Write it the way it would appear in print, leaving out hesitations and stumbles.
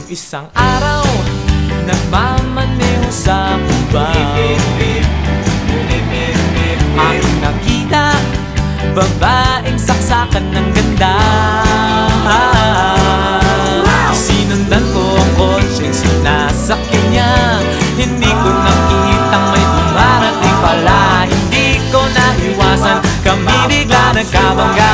Isang araw, nagmamaneho sa Cubao, aking nakita, babaeng saksakan ng ganda. Sinundan ko ang kotseng sinasakyan niya, hindi ko nakitang may dumarating pala. Hindi ko naiwasan, kami bigla nagkabangga.